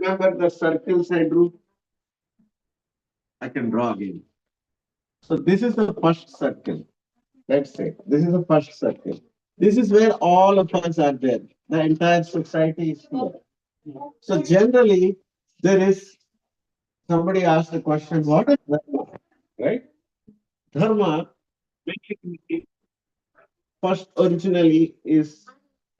remember the circles I drew? I can draw again. So this is the first circle. Let's say this is the first circle. This is where all of us are there. The entire society is here. So generally, there is somebody asked the question, what is dharma? Right? Dharma basically first originally is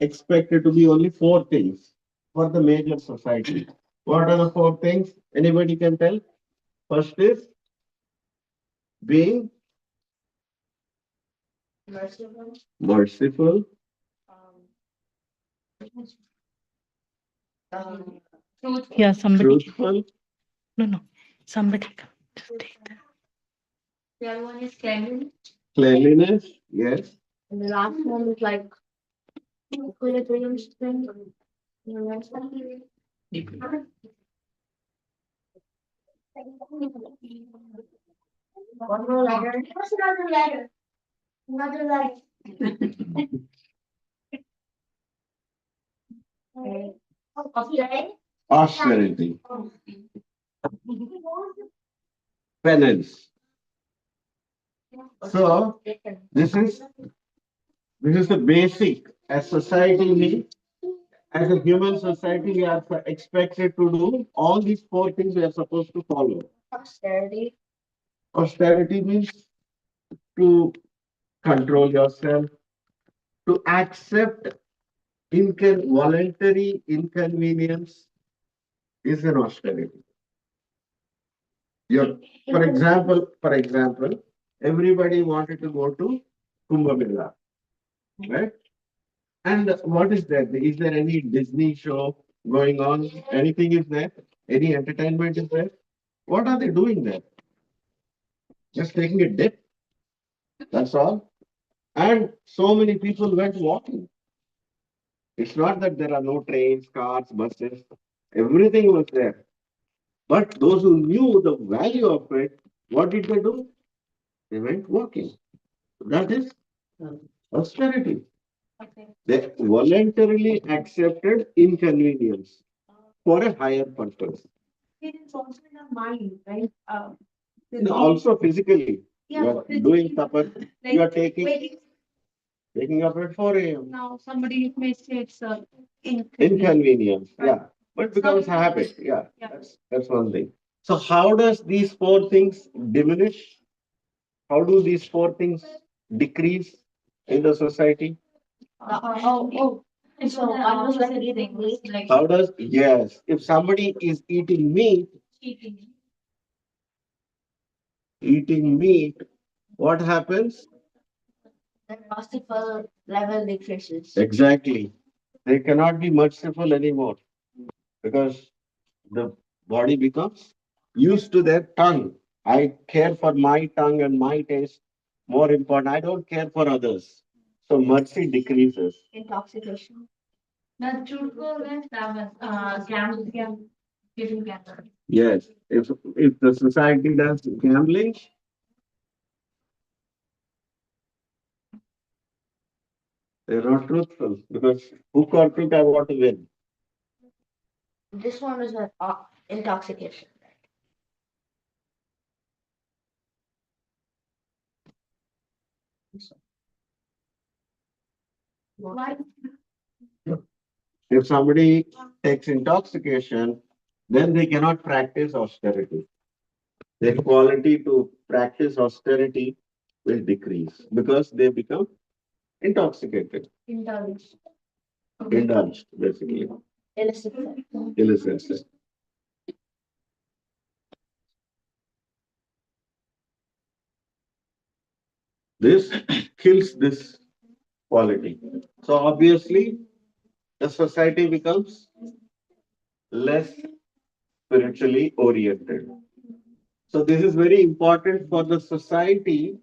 expected to be only four things for the major society. What are the four things? Anybody can tell? First is being merciful, Um, Yeah, somebody. truthful, No, no. Somebody come. Just take that. The other one is cleanliness. cleanliness, yes, And the last one is like equilibrium strength. One more letter. What's another letter? Another letter. Okay. austerity, penance. So this is the basic as society needs. As a human society, we are expected to do all these four things we are supposed to follow. Austerity. Austerity means to control yourself, to accept voluntary inconvenience is an austerity. Your, for example, everybody wanted to go to Kumbh Mela, right? And what is there? Is there any Disney show going on? Anything is there? Any entertainment is there? What are they doing there? Just taking a dip. That's all. And so many people went walking. It's not that there are no trains, cars, buses. Everything was there. But those who knew the value of it, what did they do? They went walking. That is austerity. Okay. They voluntarily accepted inconvenience for a higher purpose. It is also in our mind, right? And also physically, you Yeah, are doing supper, you are taking waiting. waking up at 4 a.m. Now somebody may say it's Inconvenience, yeah. But it becomes a habit, yeah. That's one thing. So how does these four things diminish? How do these four things decrease in the society? Oh. So one was like eating meat, like How does, yes, if somebody is cheating. eating meat, what happens? The merciful level decreases. Exactly. They cannot be merciful anymore because the body becomes used to their tongue. I care for my tongue and my taste more important. I don't care for others. So mercy decreases. Intoxication. The truthfulness that was giving gambling. Yes. If the society does gambling, they're not truthful because hook or crook, I want to win. This one is an intoxication. Why? If somebody takes intoxication, then they cannot practice austerity. Their quality to practice austerity will decrease because they become intoxicated, Indulge. indulged, basically, Illicit. illicit. This kills this quality. So obviously, the society becomes less spiritually oriented. So this is very important for the society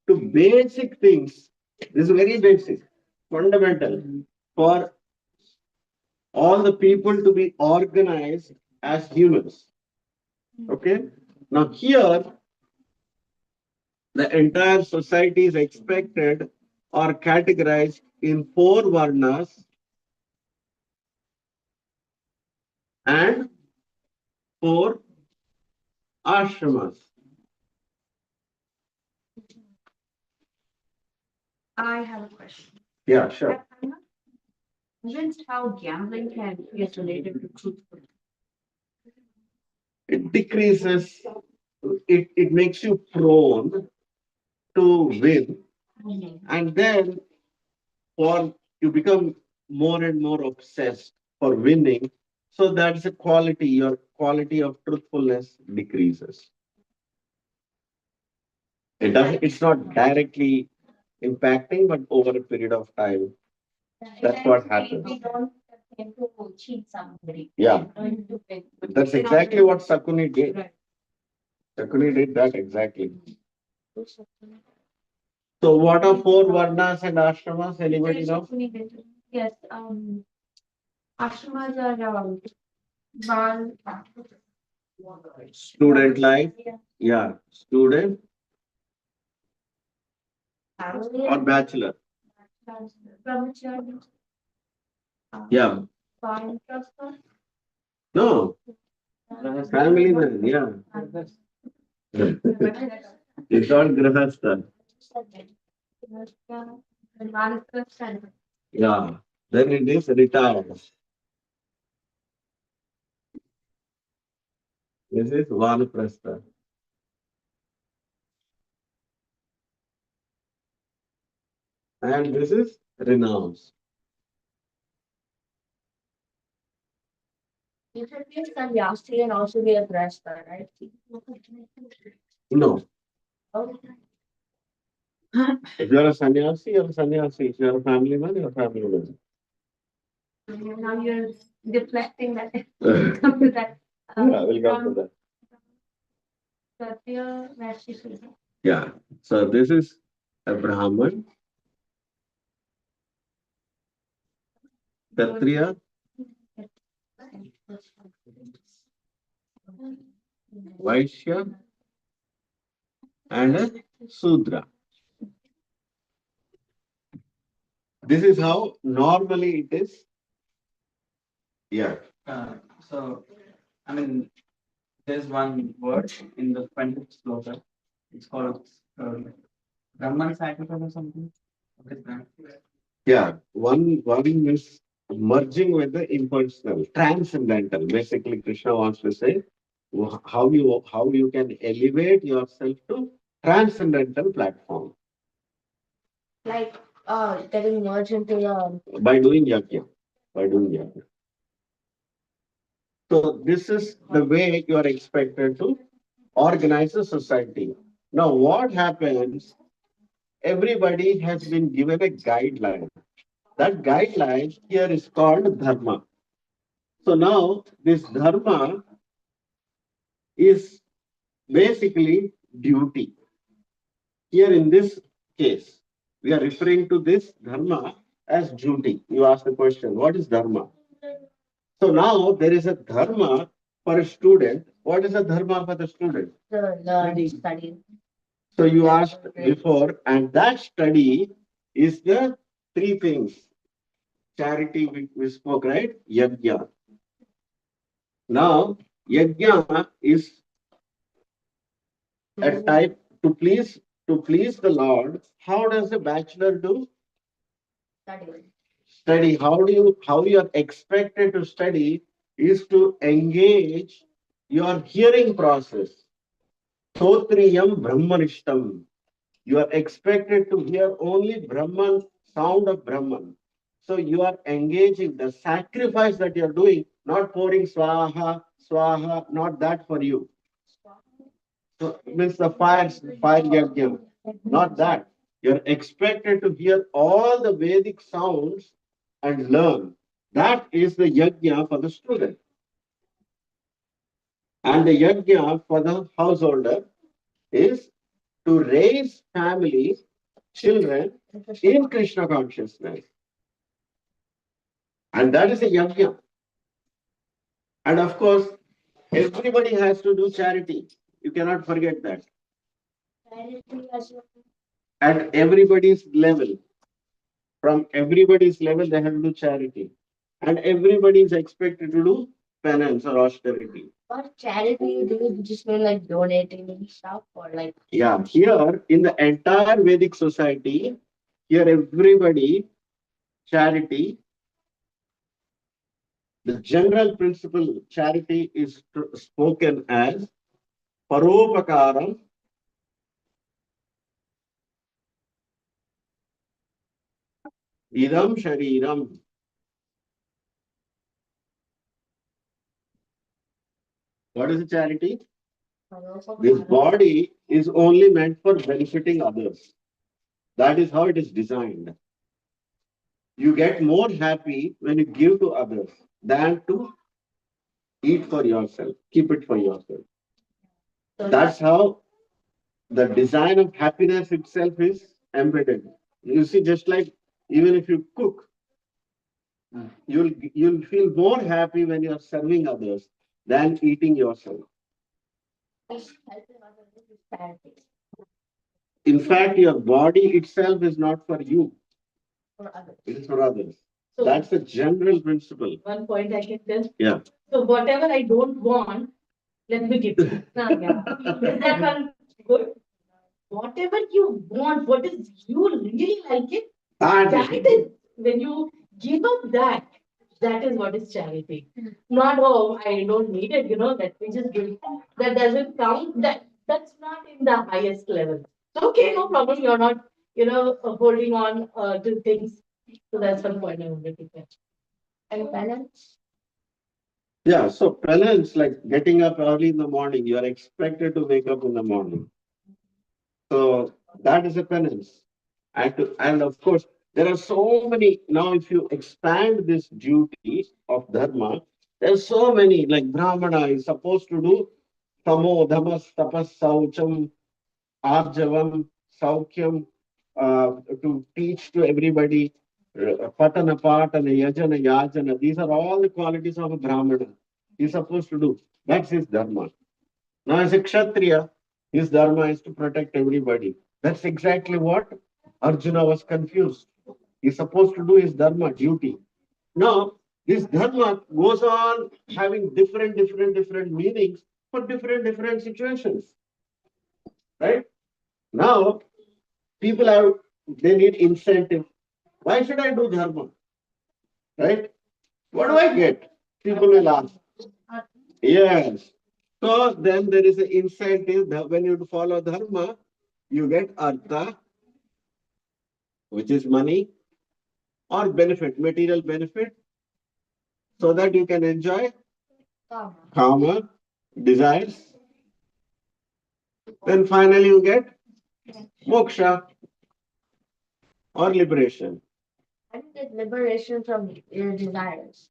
to basic things. This is very basic, fundamental for all the people to be organized as humans. Okay. Now here, the entire society is expected or categorized in four varnas and 4 ashramas. I have a question. Yeah, sure. I'm not convinced how gambling can get related to truthfulness. It decreases, it makes you prone to win, and then for you become more and more obsessed for winning. So that's a quality, your quality of truthfulness decreases. It's not directly impacting, but over a period of time, that's what happens. We don't tend to cheat somebody. Yeah, Going to win, but that's we don't- exactly what Sakuni did. Right. Sakuni did that exactly. So what are 4 varnas and ashramas? Anybody know? Yes, ashramas are, bal. Student life, yeah, student or bachelor. Brahmachari. Yeah, Vainaprastha. no, family man, yeah. It's not grahastha. And Vanaprastha. Yeah, then it is retired. This is vanaprastha. And this is renounce. You should be a sannyasi and also be a grasta, right? No, Okay. if you're a sannyasi, you're a sannyasi. If you're a family man, you're a family man. Now you're deflecting that. Yeah, Come to that. we'll come to that. Satya Vaishya. Yeah, so this is a Brahman, Kshatriya, Vaishya, and a Sudra. This is how normally it is. Yeah. So, I mean, there's one word in the 20th sloka. It's called Brahman sacrifice or something. What is that? Yeah. One is merging with the impersonal, transcendental. Basically, Krishna wants to say how you can elevate yourself to transcendental platform Like getting merged into the by doing yajna. By doing yajna. So this is the way you are expected to organize a society. Now, what happens? Everybody has been given a guideline. That guideline here is called dharma. So now this dharma is basically duty. Here in this case, we are referring to this dharma as duty. You ask the question, what is dharma? So now there is a dharma for a student. What is a dharma for the student? learning study. So you asked before, and that study is the 3 things. Charity we spoke, right? Yajna. Now, yajna is a type to please the Lord. How does a bachelor do? Study. Study. How you are expected to study is to engage your hearing process. Sotriyam Brahmanishtam. You are expected to hear only Brahman, sound of Brahman. So you are engaging the sacrifice that you are doing, not pouring swaha, swaha, not that for you. So means the fire yajna, not that. You're expected to hear all the Vedic sounds and learn. That is the yajna for the student. And the yajna for the householder is to raise family, children in Krishna consciousness. And that is a yajna. And of course, everybody has to do charity. You cannot forget that. At everybody's level, from everybody's level, they have to do charity. And everybody is expected to do penance or austerity. For charity, do you just mean like donating stuff or like? Yeah, here in the entire Vedic society, here everybody, charity, the general principle, charity is spoken as paropakaram idam shariram. What is a charity? This body is only meant for benefiting others. That is how it is designed. You get more happy when you give to others than to eat for yourself, keep it for yourself. That's how the design of happiness itself is embedded. You see, just like even if you cook, you'll feel more happy when you're serving others than eating yourself. Helping others is charity In fact, your body itself is not for you, for others. it is for others. So That's the general principle. one point I can tell. Yeah. So whatever I don't want, let me give you. No, yeah. Is that one good? Whatever you want, what is you really like it, that is when you give up that. That is what is charity. Not oh I don't need it, let me just give. That doesn't count. That's not in the highest level. So, okay, no problem. You're not, holding on to things. So that's one point I wanted to catch. And balance. Yeah, so penance, like getting up early in the morning, you are expected to wake up in the morning. So that is a penance. And of course, there are so many. Now, if you expand this duty of dharma, there's so many, like Brahmana is supposed to do tamo, dhamas, tapas, saucham, arjavam, saukyam, to teach to everybody, patana, patana, yajana, yajana. These are all the qualities of a Brahmana. He's supposed to do. That's his dharma. Now, as a Kshatriya, his dharma is to protect everybody. That's exactly what Arjuna was confused. He's supposed to do his dharma, duty. Now, this dharma goes on having different meanings for different situations. Right? Now, people have, they need incentive. Why should I do dharma? Right? What do I get? People will ask. Yes. So then there is an incentive that when you follow dharma, you get artha, which is money, or benefit, material benefit, so that you can enjoy kama, desires. Then finally you get moksha or liberation. I think it's liberation from your desires.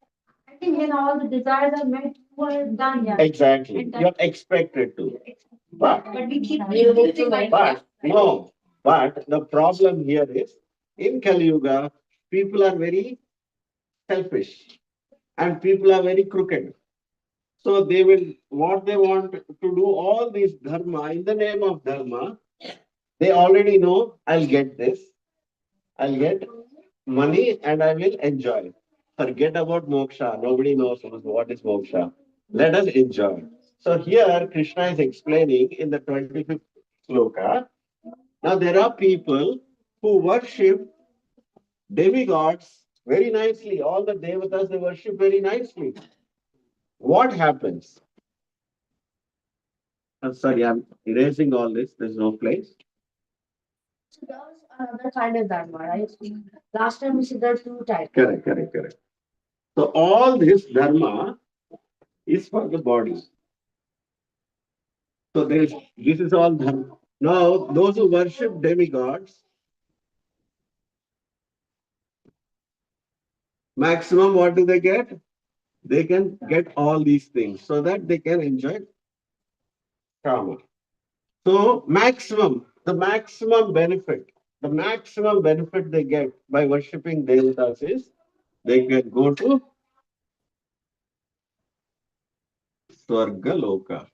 I think when all the desires are met, we're done. Yeah. Exactly. You're expected to. But we keep but the problem here is in Kali Yuga, people are very selfish and people are very crooked. So they will, what they want to do all these dharma, in the name of dharma, they already know I'll get this, I'll get money and I will enjoy. Forget about moksha. Nobody knows what is moksha. Let us enjoy. So here Krishna is explaining in the 25th sloka. Now there are people who worship demigods very nicely. All the devatas they worship very nicely. What happens? I'm sorry, I'm erasing all this. There's no place. So that was another kind of dharma, right? Last time we said there are two types. Correct. So all this dharma is for the body. So this is all dharma. Now, those who worship demigods, maximum what do they get? They can get all these things so that they can enjoy karma. So the maximum benefit they get by worshipping devatas is they can go to Swargaloka,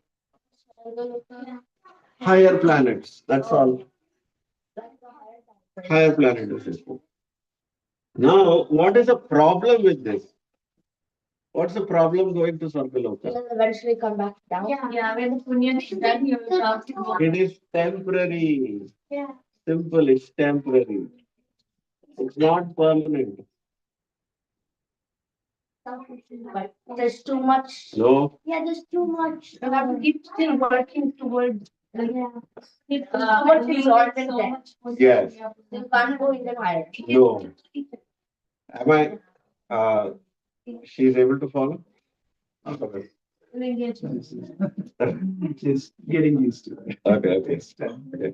higher planets. That's all. Higher planetary system. Now, what is the problem with this? What's the problem going to Sargaloka? You'll eventually come back down. Yeah, when the punya is done, you will have to go. It is temporary. Yeah. Simple, it's temporary. It's not permanent. But there's too much. No, Yeah, there's too much. You have to keep still working towards. Yeah. Keep So much exalted so there. much. Yes. You can't go even higher. no. Am I, she's able to follow? Okay, Just getting used to it. okay.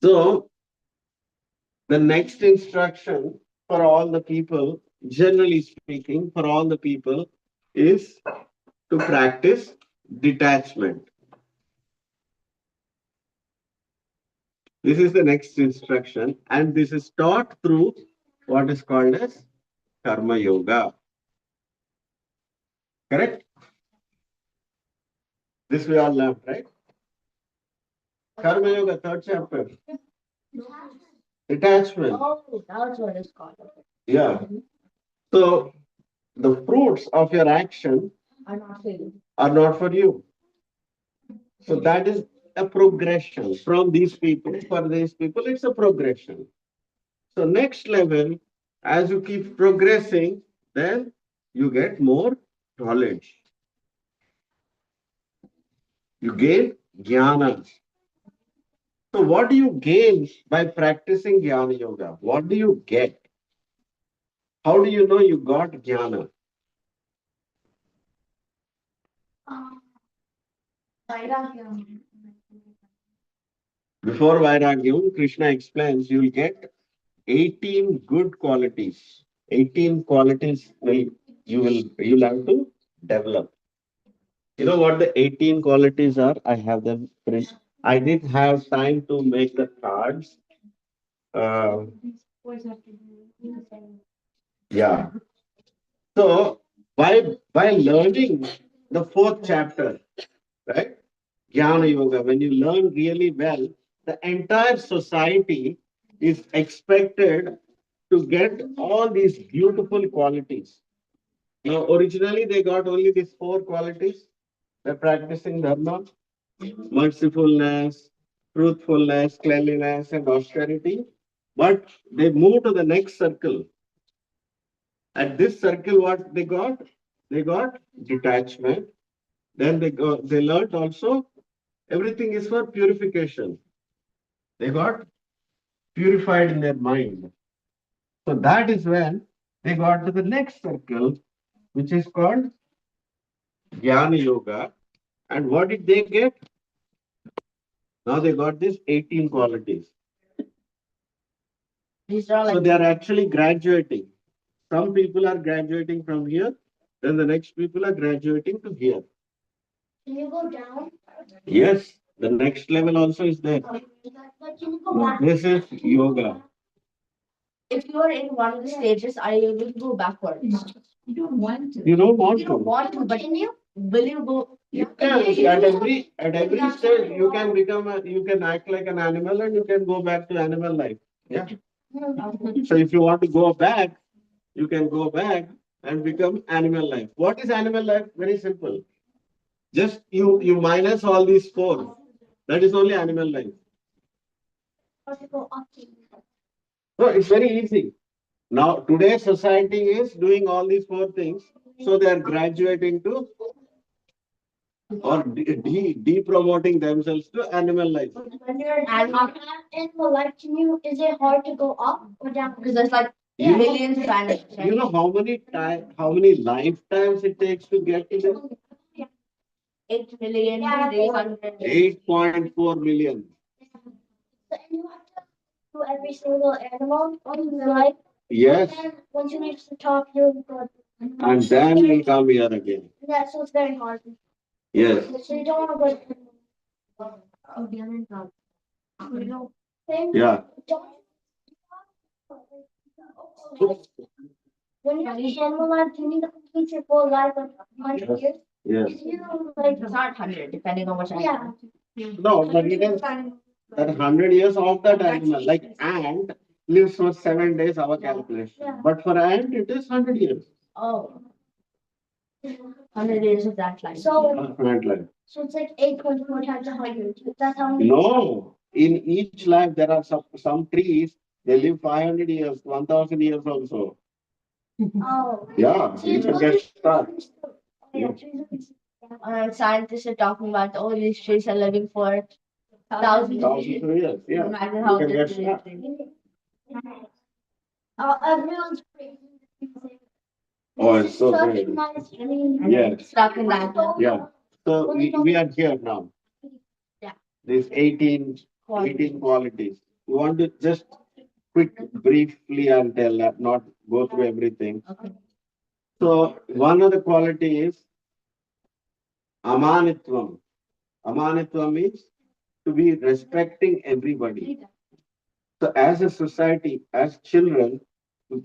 So, the next instruction for all the people, generally speaking, for all the people, is to practice detachment. This is the next instruction, and this is taught through what is called as Karma Yoga. Correct? This we all learned, right? Karma Yoga, third chapter. Detachment. Oh, that's what it's called. Yeah. So the fruits of your action I'm not feeling. are not for you. So that is a progression from these people. For these people, it's a progression. So next level, as you keep progressing, then you get more knowledge. You gain jnana. So what do you gain by practicing jnana yoga? What do you get? How do you know you got jnana? Before Vairagyam, Krishna explains you will get 18 good qualities. 18 qualities you'll have to develop. You know what the 18 qualities are? I have them print. I didn't have time to make the cards. Uh, yeah. So by learning the fourth chapter, right? Jnana Yoga, when you learn really well, the entire society is expected to get all these beautiful qualities. Now, originally they got only these four qualities. They're practicing dharma, mercifulness, truthfulness, cleanliness, and austerity. But they moved to the next circle. At this circle, what they got? They got detachment. Then they learned also everything is for purification. They got purified in their mind. So that is when they got to the next circle, which is called Jnana Yoga. And what did they get? Now they got these 18 qualities. These are So like they are actually graduating. Some people are graduating from here, then the next people are graduating to here. can you go down? Yes, the next level also is there. But can you go back? This is yoga. If you are in one of the stages, are you able to go backwards? You don't want to. You don't want You don't to. want to, but can you? Will you go? You can at every stage you can you can act like an animal and you can go back to animal life. Yeah. So if you want to go back, you can go back and become animal life. What is animal life? Very simple. Just you minus all these four. That is only animal life. No, it's very easy. Now today's society is doing all these four things, so they are graduating to or de-promoting themselves to animal life. When you're an animal life, is it hard to go up or down? Because there's like You know- millions of animals, You know how many lifetimes it takes to get to them? 8,300,000. 8.4 million. And you have to do every single animal on your life. Yes, And once you reach the top, you'll go. and then you'll come here again. Yeah, so it's very hard. Yes. So you don't want to go. Yeah. When you're in animal life, you need to complete your full life of 100 years. Yes. If you like, it's not 100, depending on which animal. No, but it is that 100 years of that animal. Like ant, lives for 7 days, our calculation. Yeah. But for ant, it is 100 years. Oh. 100 years of that life. So, Ant life. so it's like 8.4 times 100. That's how many. No, in each life there are some trees, they live 500 years, 1000 years also. Oh. Yeah, See, you it's can all get these stuck. trees. Oh, yeah, trees are- Scientists are talking about all these trees are living for thousands of Thousands years. of years, yeah. No matter You how can get different stuck. it is. Everyone's crazy. Oh, it's so Such great. nice trees. Yes. Stuck in that. Yeah. So we are here now. Yeah. These 18 qualities. We want to just briefly I'll tell that, not go through everything. Okay. So one of the quality is amanitvam. Amanitvam means to be respecting everybody. So as a society, as children,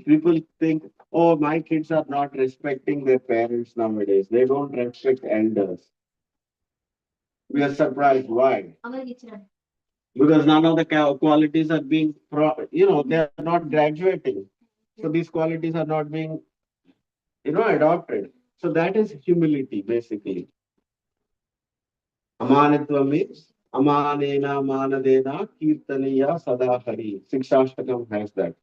people think, oh, my kids are not respecting their parents nowadays. They don't respect elders. We are surprised why. Because none of the qualities are being, they are not graduating. So these qualities are not being, adopted. So that is humility, basically. Amanitva means amanena manadena kirtaniya sadahari. Sikshashtakam has that.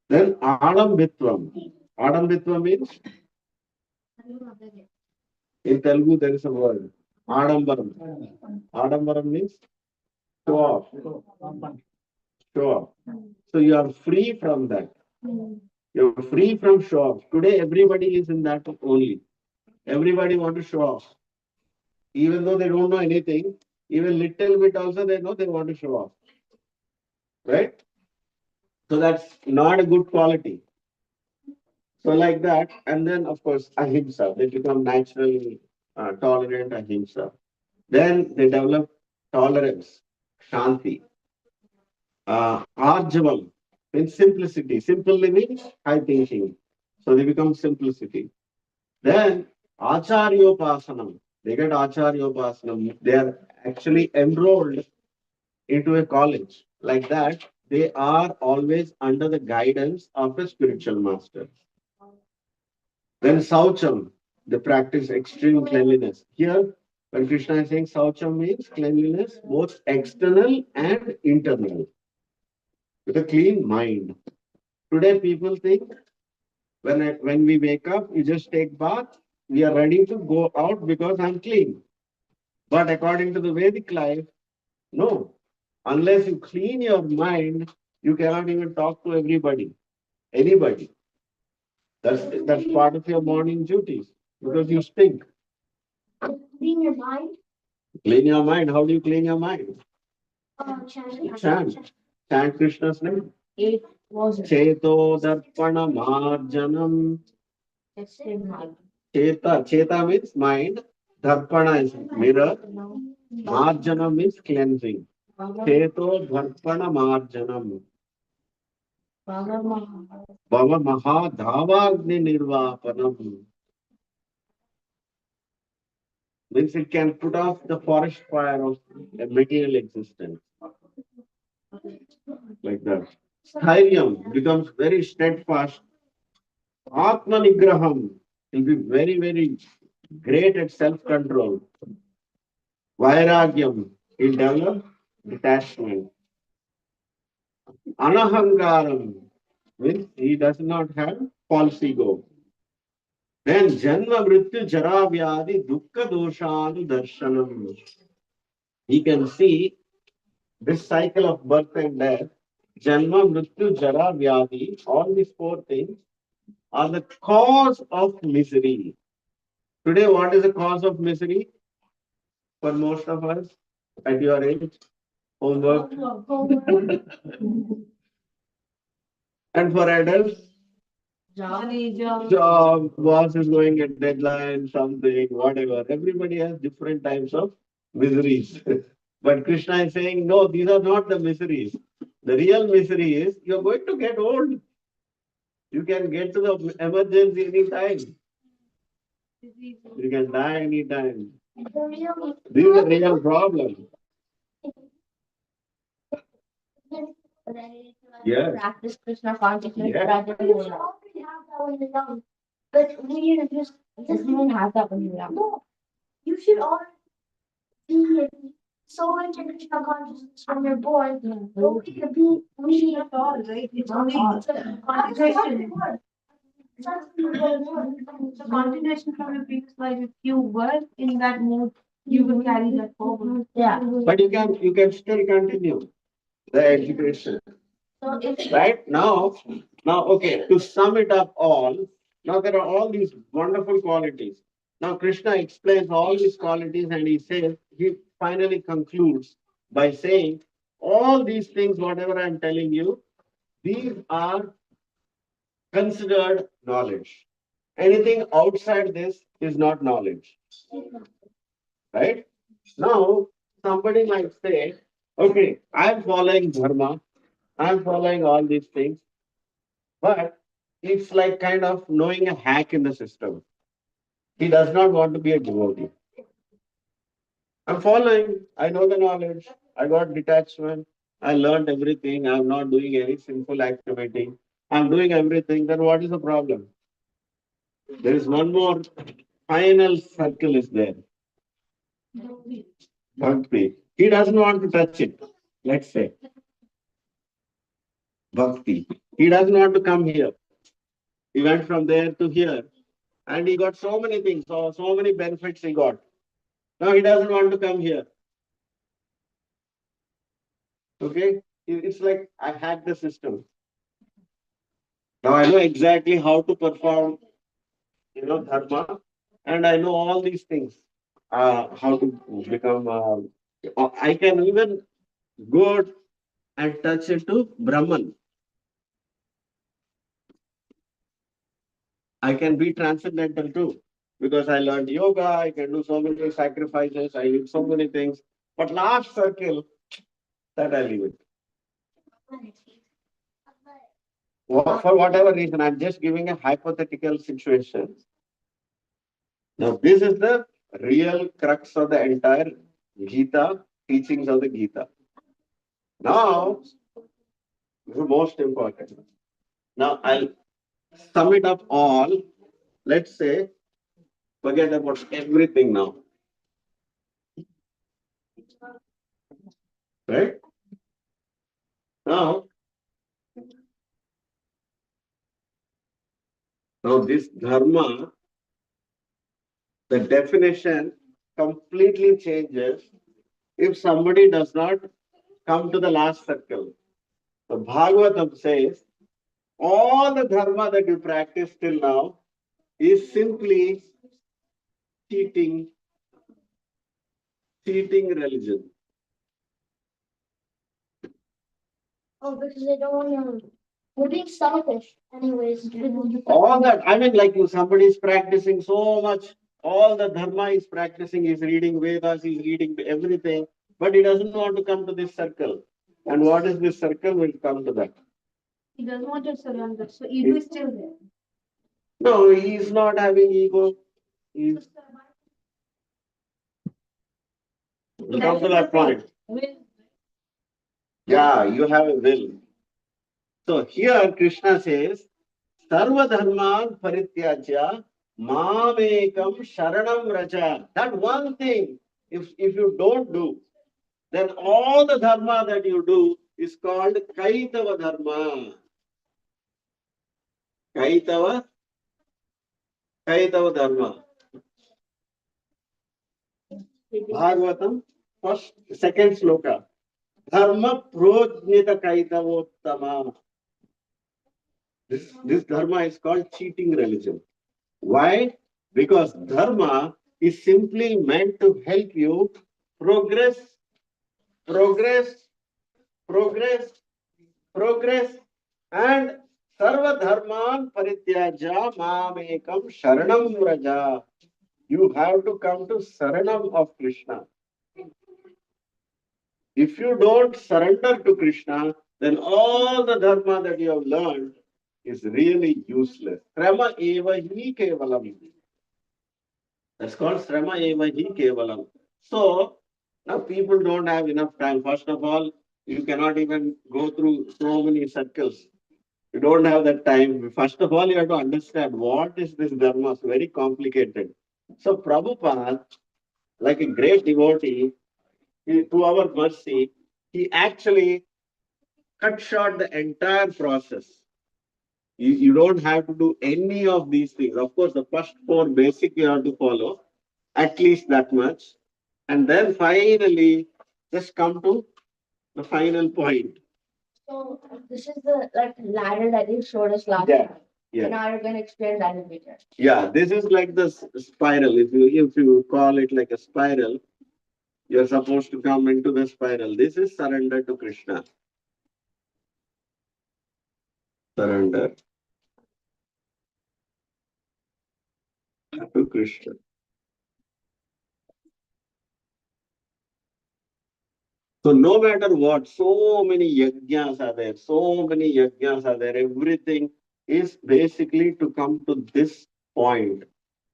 Then adambitvam. Adambitvam means, in Telugu there is a word, adambaram. Adambaram means show off. Show off. So you are free from that. You're free from show off. Today everybody is in that only. Everybody want to show off. Even though they don't know anything, even little bit also they know they want to show off. Right? So that's not a good quality. So like that, and then of course ahimsa, they become naturally tolerant ahimsa. Then they develop tolerance, shanti. Arjavam means simplicity. Simple living, high thinking. So they become simplicity. Then acharyopasanam. They get acharyopasanam. They are actually enrolled into a college. Like that, they are always under the guidance of a spiritual master. Then Saucham, they practice extreme cleanliness. Here, when Krishna is saying Saucham means cleanliness, both external and internal, with a clean mind. Today, people think when we wake up, we just take bath, we are ready to go out because I'm clean. But according to the Vedic life, no. Unless you clean your mind, you cannot even talk to anybody. That's part of your morning duties because you stink. Clean your mind. Clean your mind. How do you clean your mind? Chant. Chant Krishna's name. It was Cheto darpana marjanam. Cheta means mind. Darpana is mirror. Marjanam means cleansing. Cheto darpana marjanam. Bhava maha dhavagni nirvapanam. Means it can put off the forest fire of a material existence. Like that. Dhairyam becomes very steadfast. Atma Nigraham will be very, very great at self-control. Vairagyam will develop detachment. Anahangaram means he does not have false ego. Then Janma Mrityu Jara Vyadi Dukkha Doshanu Darshanam. He can see this cycle of birth and death. Janma Mrityu Jara Vyadi, all these four things are the cause of misery. Today, what is the cause of misery for most of us at your age? Homework. And for adults, job, boss is going at deadline, something, whatever. Everybody has different types of miseries. But Krishna is saying, no, these are not the miseries. The real misery is you're going to get old. You can get to the emergency anytime. You can die anytime. This is a real problem. Yes. Practice Krishna consciousness Yeah. gradually. You should already have that when you're young. But we need to just don't have that when you're young. No, you should already be so into Krishna consciousness when you're born. But we should at all, right? It's only concentration. So continuation from your previous life, if you were in that mood, you will carry that forward. Yeah. But you can still continue the education. So if Right now, okay, to sum it up all, now there are all these wonderful qualities. Now Krishna explains all these qualities and he finally concludes by saying, all these things, whatever I'm telling you, these are considered knowledge. Anything outside this is not knowledge, right? Now, somebody might say, okay, I'm following dharma, I'm following all these things, but it's like kind of knowing a hack in the system. He does not want to be a devotee. I'm following, I know the knowledge, I got detachment, I learned everything, I'm not doing any sinful activity, I'm doing everything, then what is the problem? There is one more final circle is there. Bhakti. He doesn't want to touch it. Let's say. Bhakti. He doesn't want to come here. He went from there to here. And he got so many things, so many benefits he got. Now he doesn't want to come here. Okay? It's like I hacked the system. Now I know exactly how to perform, dharma. And I know all these things. How to become, I can even go and touch it to Brahman. I can be transcendental too. Because I learned yoga, I can do so many sacrifices, I did so many things. But last circle, that I leave it. For whatever reason, I'm just giving a hypothetical situation. Now, this is the real crux of the entire Gita, teachings of the Gita. Now, the most important. Now, I'll sum it up all. Let's say, forget about everything now. Right? Now, this dharma, the definition completely changes if somebody does not come to the last circle. The Bhagavatam says, all the dharma that you practice till now is simply cheating, cheating religion. oh, because they don't want to. We're being selfish, anyways. All that, I mean, like somebody is practicing so much, all the dharma is practicing, he's reading Vedas, he's reading everything, but he doesn't want to come to this circle. And what is this circle? We'll come to that. He doesn't want to surrender, so ego is still there. No, he's not having ego. He's we'll come to that point. Yeah, you have a will. So here Krishna says, Sarva dharman parityajya mamekam sharanam raja. That one thing, if you don't do, then all the dharma that you do is called kaitava dharma. Kaitava, kaitava dharma. Bhagavatam, second sloka. Dharma projnita kaitavottama. This dharma is called cheating religion. Why? Because dharma is simply meant to help you progress, progress, progress, progress, and sarva dharman parityaja mamekam sharanam raja. You have to come to saranam of Krishna. If you don't surrender to Krishna, then all the dharma that you have learned is really useless. Srama eva hi kevalam. That's called srama eva hi kevalam. So, now people don't have enough time. First of all, You cannot even go through so many circles. You don't have that time. First of all, you have to understand what is this dharma. It's very complicated. So Prabhupada, like a great devotee, to our mercy, he actually cut short the entire process. You don't have to do any of these things. Of course, the first four basic you have to follow, at least that much. And then finally, just come to the final point. So this is the like ladder that you showed us last Yeah. time. Yeah. Now you're gonna explain that in later. Yeah, this is like the spiral. If you call it like a spiral, you're supposed to come into the spiral. This is surrender to Krishna. Surrender to Krishna. So no matter what, so many yajnas are there, everything is basically to come to this point,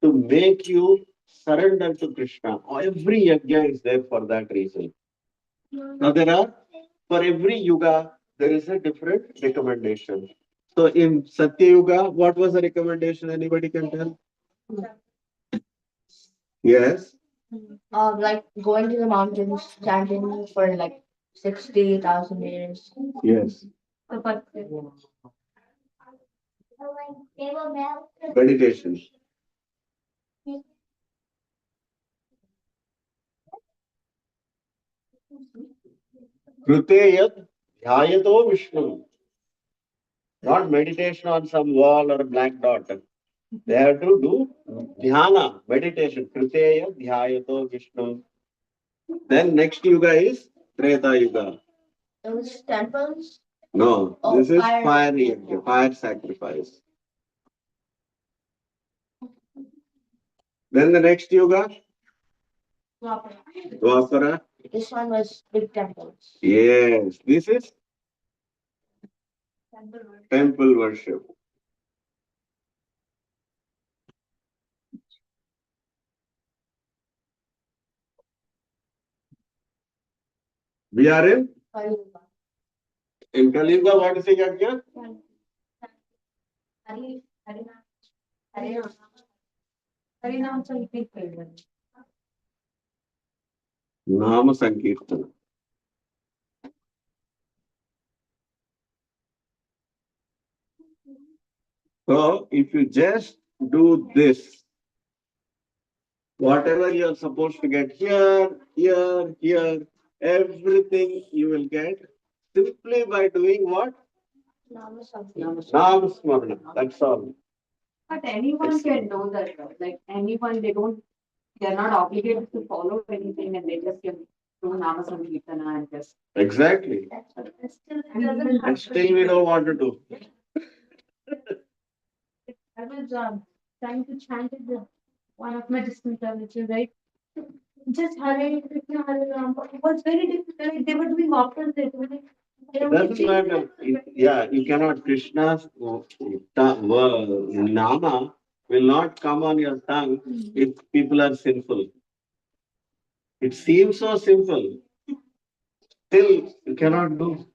to make you surrender to Krishna. Every yajna is there for that reason. Now there are, for every yuga, there is a different recommendation. So in Satya Yuga, what was the recommendation? Anybody can tell? Yes. Like going to the mountains, chanting for like 60,000 years. Yes. But Meditation. Krute yad dhyayato Vishnu. Not meditation on some wall or a black dot. They have to do dhyana, meditation. Krute yad dhyayato Vishnu. Then next yuga is Treta Yuga. those temples. No, Oh, this is fire. fire yajna, fire sacrifice. Then the next yuga, Dwapara. This one was big temples. Yes, this is temple worship. We are in Kali Yuga. What is the yajna? Nama Sankirtana. So if you just do this, whatever you are supposed to get here, everything you will get simply by doing what? Nam Smarana. That's all. But anyone can do that, right? Like anyone, they're not obligated to follow anything and they just can do Nama Sankirtana and just. Exactly. And still we don't want to do. I was trying to chant it with one of my distant relatives, right? Just Hare Krishna, Hare Rama. It was very difficult. Like, they were doing options. They were like, It doesn't matter. Yeah, you cannot. Krishna's Nama will not come on your tongue if people are sinful. It seems so simple. Still, you cannot do.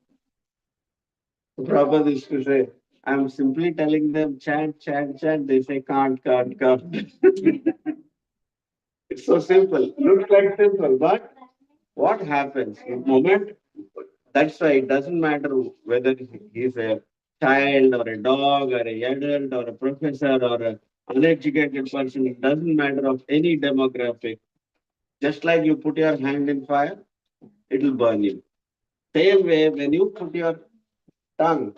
Prabhupada used to say, I'm simply telling them chant, chant, chant. They say can't. It's so simple. Looks like simple, but what happens? The moment, that's why it doesn't matter whether he's a child or a dog or a adult or a professor or an uneducated person. It doesn't matter of any demographic. Just like you put your hand in fire, it will burn you. Same way, when you put your tongue,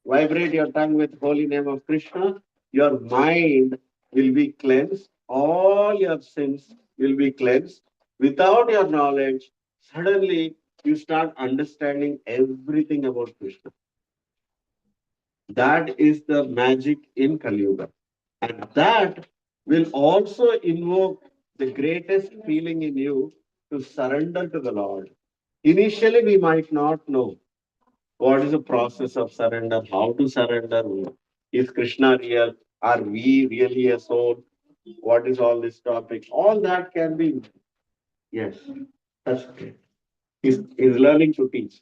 vibrate your tongue with holy name of Krishna, your mind will be cleansed. All your sins will be cleansed. Without your knowledge, suddenly you start understanding everything about Krishna. That is the magic in Kali Yuga. And that will also invoke the greatest feeling in you to surrender to the Lord. Initially, we might not know what is the process of surrender, how to surrender, is Krishna real, are we really a soul, what is all this topic, all that can be, yes, that's okay. He's learning to teach.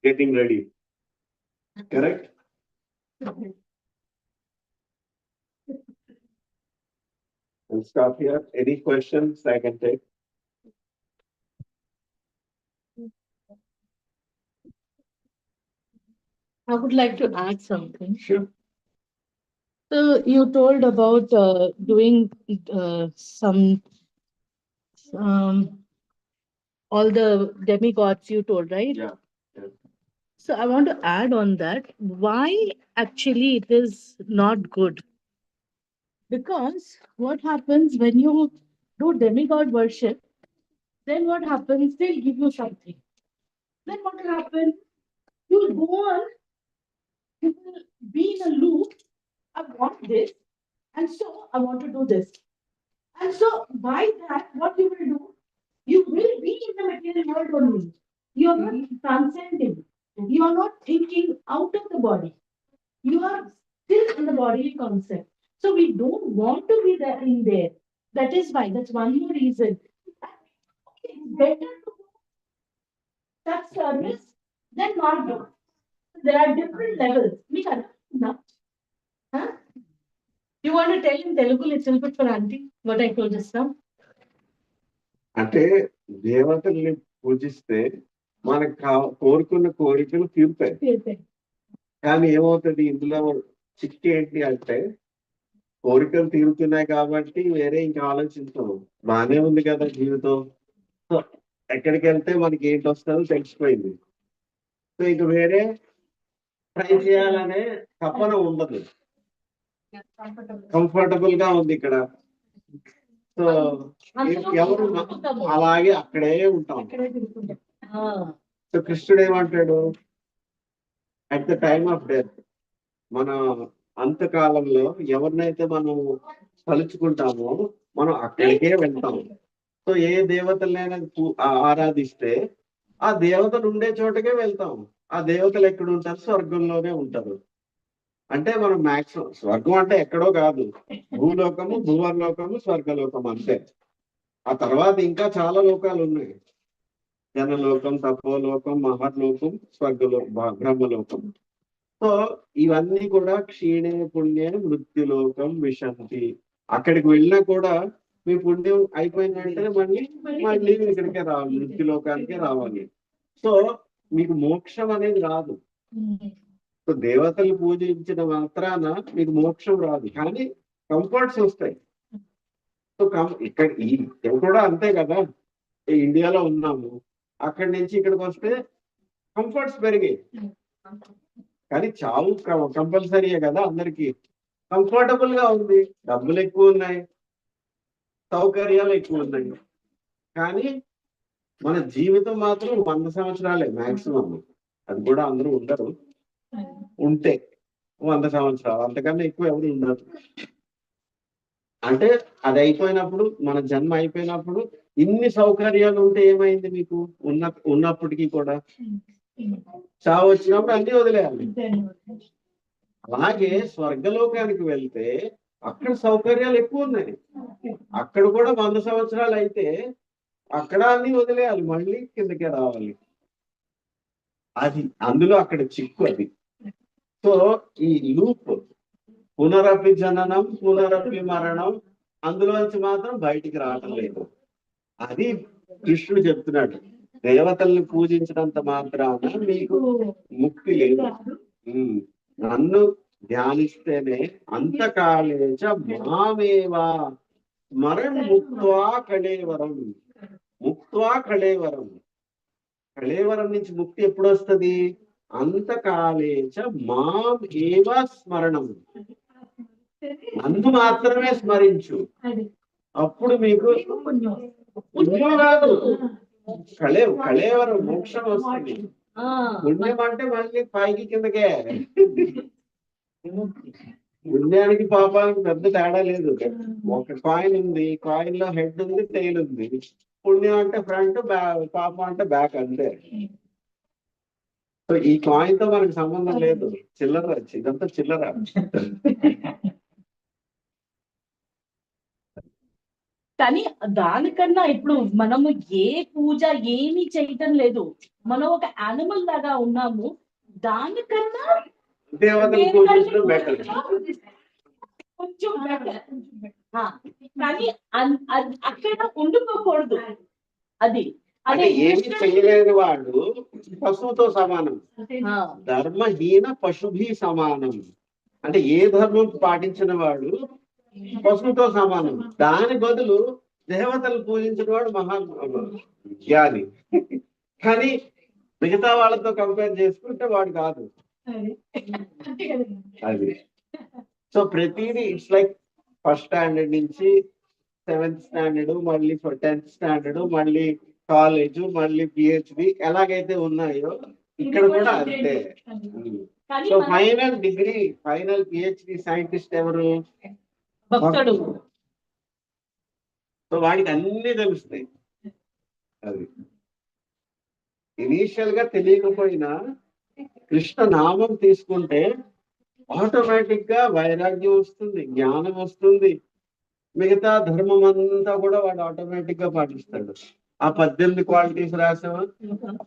Getting ready. Correct? I'll stop here. Any questions I can take? I would like to add something. Sure. So you told about doing some all the demigods you told, right? Yeah. So I want to add on that why actually it is not good. Because what happens when you do demigod worship, then what happens? They'll give you something. Then what will happen? You'll go on, you will be in a loop. I want this, and so I want to do this. And so by that, what you will do, you will be in the material world only. You are not transcending. You are not thinking out of the body. You are still in the bodily concept. So we don't want to be there in there. That is why. That's one more reason. Okay, it's better to do that service than not do. There are different levels. మీకు అర్థమవుతుందా? Huh? You want to tell in Telugu little bit for auntie what I told just now? అంటే దేవతల్ని పూజిస్తే మనకు కోరుకున్న కోరికలు తీరుతాయి. కానీ ఏమవుతుంది ఇందులో చిక్కి ఏంటి అంటే కోరికలు తీరుతున్నాయి కాబట్టి వేరే ఇంకా ఆలోచించాము. బానే ఉంది కదా జీవితం. సో ఎక్కడికి వెళ్తే మనకి ఏంటి వస్తుందో తెలిసిపోయింది. సో ఇంక వేరే ట్రై చేయాలనే తపన ఉండదు. కంఫర్టబుల్ గా ఉంది ఇక్కడ. సో ఎవరు అలాగే అక్కడే ఉంటాం. సో కృష్ణుడు ఏమంటాడు, at the time of death, మన అంతకాలంలో ఎవరినైతే మనం తలుచుకుంటామో మనం అక్కడికే వెళ్తాం. సో ఏ దేవతలైనా ఆరాధిస్తే ఆ దేవతలు ఉండే చోటకే వెళ్తాం. ఆ దేవతలు ఎక్కడ ఉంటారు? స్వర్గంలోనే ఉంటారు. అంటే మనం మాక్సిమం స్వర్గం అంటే ఎక్కడో కాదు, భూలోకము, భువర్లోకము, స్వర్గలోకం అంతే. ఆ తర్వాత ఇంకా చాలా లోకాలు ఉన్నాయి. జనలోకం, తపోలోకం, మహర్లోకం, స్వర్గలోకం, బ్రహ్మలోకం. సో ఇవన్నీ కూడా క్షీణే పుణ్యే మృత్యులోకం విశంతి. అక్కడికి వెళ్ళినా కూడా మీ పుణ్యం అయిపోయిన వెంటనే మళ్ళీ ఇక్కడికే రావాలి, మృత్యులోకానికే రావాలి. సో మీకు మోక్షం అనేది రాదు. సో దేవతలు పూజించిన మాత్రాన మీకు మోక్షం రాదు, కానీ కంఫర్ట్స్ వస్తాయి. సో ఇక్కడ కూడా అంతే కదా. ఇండియాలో ఉన్నాము, అక్కడి నుంచి ఇక్కడికి వస్తే కంఫర్ట్స్ పెరిగాయి. కానీ చావు కంపల్సరీయే కదా అందరికి. కంఫర్టబుల్ గా ఉంది, డబ్బులు ఎక్కువ ఉన్నాయి, సౌకర్యాలు ఎక్కువ ఉన్నాయి. కానీ మన జీవితం మాత్రం 100 సంవత్సరాలే మాక్సిమం. అది కూడా అందరూ ఉండరు, ఉంటే 100 సంవత్సరాలు, అంతకన్నా ఎక్కువ ఎవరు ఉండరు. అంటే అది అయిపోయినప్పుడు, మన జన్మ అయిపోయినప్పుడు ఇన్ని సౌకర్యాలు ఉంటే ఏమైంది మీకు? ఉన్నప్పటికీ కూడా చావు వచ్చినప్పుడు అన్ని వదిలేయాలి. అలాగే స్వర్గలోకానికి వెళ్తే అక్కడ సౌకర్యాలు ఎక్కువ ఉన్నాయి. అక్కడ కూడా 100 సంవత్సరాలు అయితే అక్కడ అన్ని వదిలేయాలి, మళ్ళీ కిందకే రావాలి. అది అందులో అక్కడ చిక్కు అది. సో ఈ లూప్, పునరపి జననం పునరపి మరణం, అందులోంచి మాత్రం బయటికి రావటం లేదు. అది కృష్ణుడు చెప్తున్నాడు. దేవతల్ని పూజించినంత మాత్రాన మీకు ముక్తి లేదు. నన్ను ధ్యానిస్తేనే అంతకాలేచ మామేవా స్మరణ్ ముక్త్వా కళేవరం. ముక్త్వా కళేవరం. కళేవరం నుంచి ముక్తి ఎప్పుడు వస్తుంది? అంతకాలేచ మాం ఏవ స్మరణం. నన్ను మాత్రమే స్మరించు, అప్పుడు మీకు పుణ్యం కాదు, కళేవరం మోక్షం వస్తుంది. పుణ్యం అంటే మళ్ళీ పైకి కిందకే. పుణ్యానికి పాపానికి పెద్ద తేడా లేదు. ఒక కాయిన్ ఉంది, కాయిన్ లో హెడ్ ఉంది, టైల్ ఉంది. పుణ్యం అంటే ఫ్రంట్, పాపం అంటే బ్యాక్, అంతే. సో ఈ కాయిన్ తో మనకు సంబంధం లేదు. చిల్లర, ఇదంతా చిల్లర. కానీ దానికన్నా ఇప్పుడు మనము ఏ పూజ ఏమీ చేయటం లేదు. మనం ఒక యానిమల్ లాగా ఉన్నాము. దానికన్నా దేవతలు పూజించడం బెటర్. కొంచెం better. ఆ, కానీ అక్కడ ఉండిపోకూడదు. అది అంటే అదే ఏమి చేయలేని వాడు పశువుతో సమానం. ఆ, ధర్మహీన పశుభి సమానం. అంటే ఏ ధర్మం పాటించిన వాడు పశువుతో సమానం. దాని బదులు దేవతలు పూజించిన వాడు మహా జ్ఞాని. కానీ మిగతా వాళ్ళతో కంపేర్ చేసుకుంటే వాడు కాదు. అది సో ప్రతిదీ ఇట్స్ లైక్ ఫస్ట్ స్టాండర్డ్ నుంచి 7th స్టాండర్డ్, మళ్ళీ 10th స్టాండర్డ్, మళ్ళీ కాలేజ్, మళ్ళీ పిహెచ్డి ఎలాగైతే ఉన్నాయో ఇక్కడ కూడా అంతే. కానీ సో మనం final degree, final PhD scientist ఎవరు? భక్తుడు. సో వాడికి అన్ని తెలుస్తాయి. అది ఇనీషియల్ గా తెలియకపోయినా కృష్ణ నామం తీసుకుంటే ఆటోమేటిక్ గా వైరాగ్యం వస్తుంది, జ్ఞానం వస్తుంది. మిగతా ధర్మం అంతా కూడా వాడు ఆటోమేటిక్ గా పాటిస్తాడు. ఆ 18 క్వాలిటీస్ రాసావా,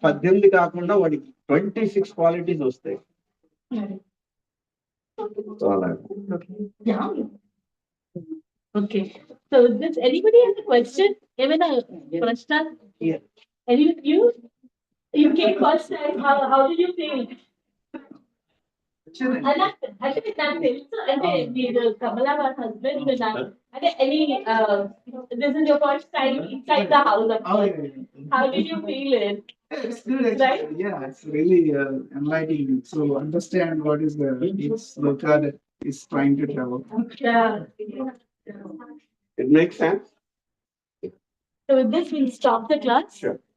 18 కాకుండా వాడికి 26 క్వాలిటీస్ వస్తాయి. సో అలా. Yeah. Okay. So does anybody have a question? Even a question? Yeah. Any of you? You came first time. How did you feel? అంటే నాకు తెలుసు అంటే మీరు కమలా వాళ్ళ హస్బెండ్ అంటే any this is your first time inside the house of how did you feel it It's good actually. Yeah, it's really enlightening. So understand what is the each loka that is trying to travel. It makes sense. So with this we'll stop the class. Sure.